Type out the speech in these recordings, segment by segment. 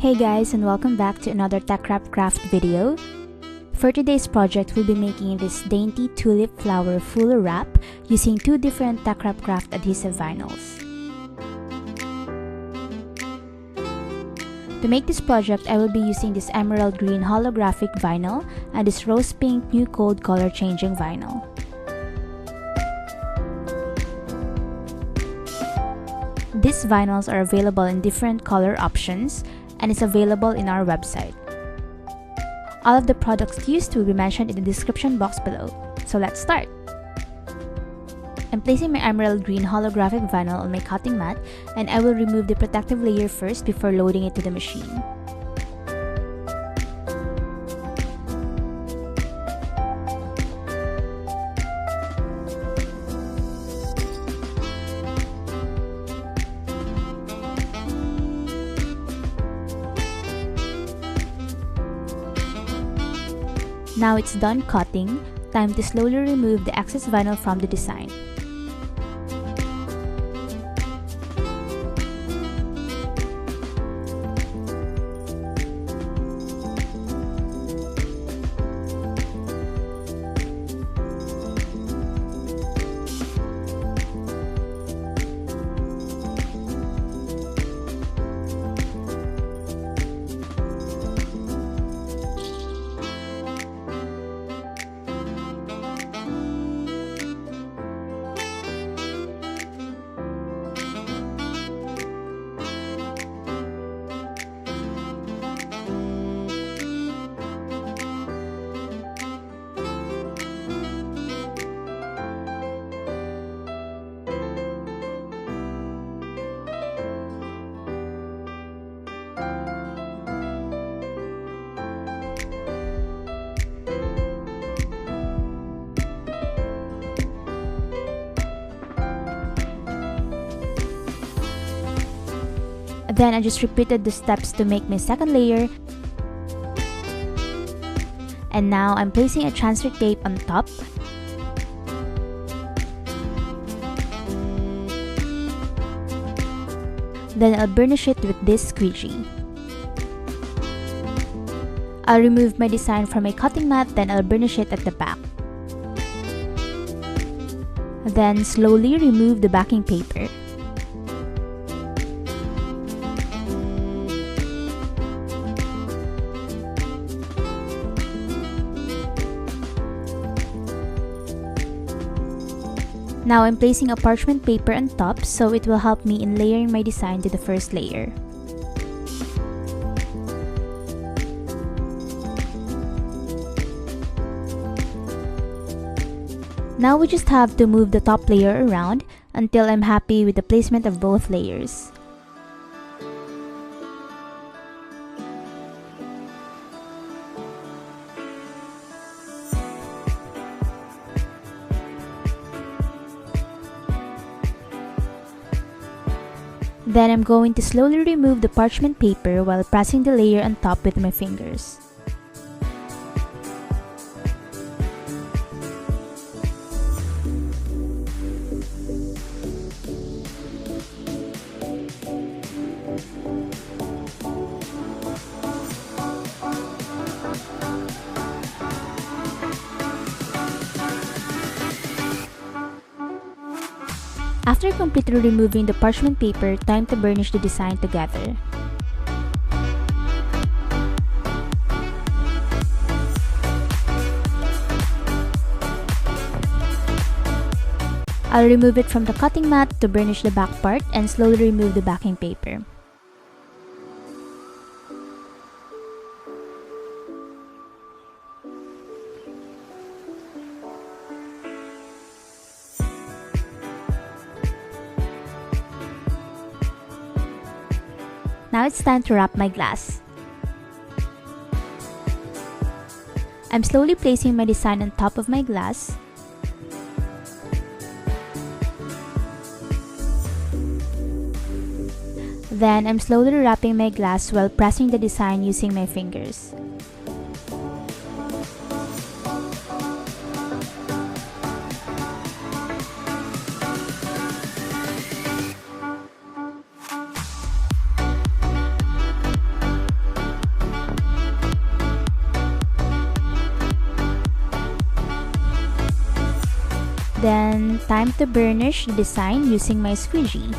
Hey guys, and welcome back to another TeckWrapCraft video. For today's project, we'll be making this dainty tulip flower full wrap using two different TeckWrapCraft adhesive vinyls. To make this project, I will be using this emerald green holographic vinyl and this rose pink new cold color changing vinyl. These vinyls are available in different color options and is available in our website. All of the products used will be mentioned in the description box below. So let's start! I'm placing my emerald green holographic vinyl on my cutting mat, and I will remove the protective layer first before loading it to the machine. Now it's done cutting, time to slowly remove the excess vinyl from the design. Then I just repeated the steps to make my second layer. And now I'm placing a transfer tape on top. Then I'll burnish it with this squeegee. I'll remove my design from my cutting mat, then I'll burnish it at the back. Then slowly remove the backing paper. Now I'm placing a parchment paper on top so it will help me in layering my design to the first layer. Now we just have to move the top layer around until I'm happy with the placement of both layers. Then I'm going to slowly remove the parchment paper while pressing the layer on top with my fingers. After completely removing the parchment paper, time to burnish the design together. I'll remove it from the cutting mat to burnish the back part and slowly remove the backing paper. Now it's time to wrap my glass. I'm slowly placing my design on top of my glass. Then I'm slowly wrapping my glass while pressing the design using my fingers. time to burnish the design using my squeegee.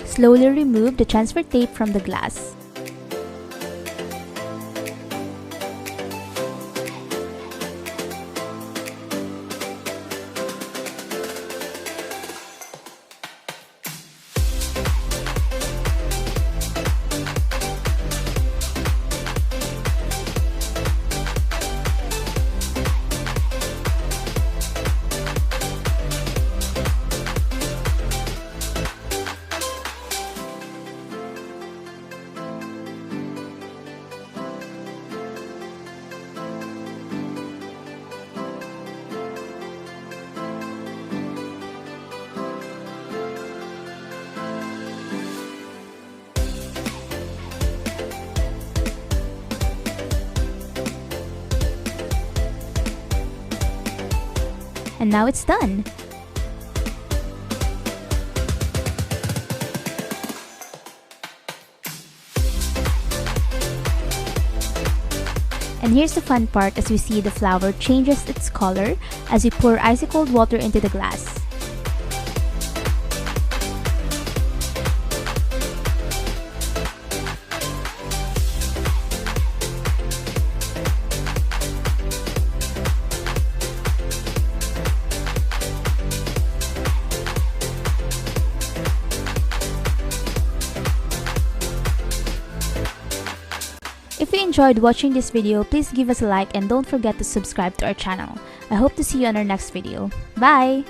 Slowly remove the transfer tape from the glass. And now it's done! And here's the fun part as we see the flower changes its color as we pour icy cold water into the glass. If you enjoyed watching this video, please give us a like and don't forget to subscribe to our channel. I hope to see you on our next video. Bye!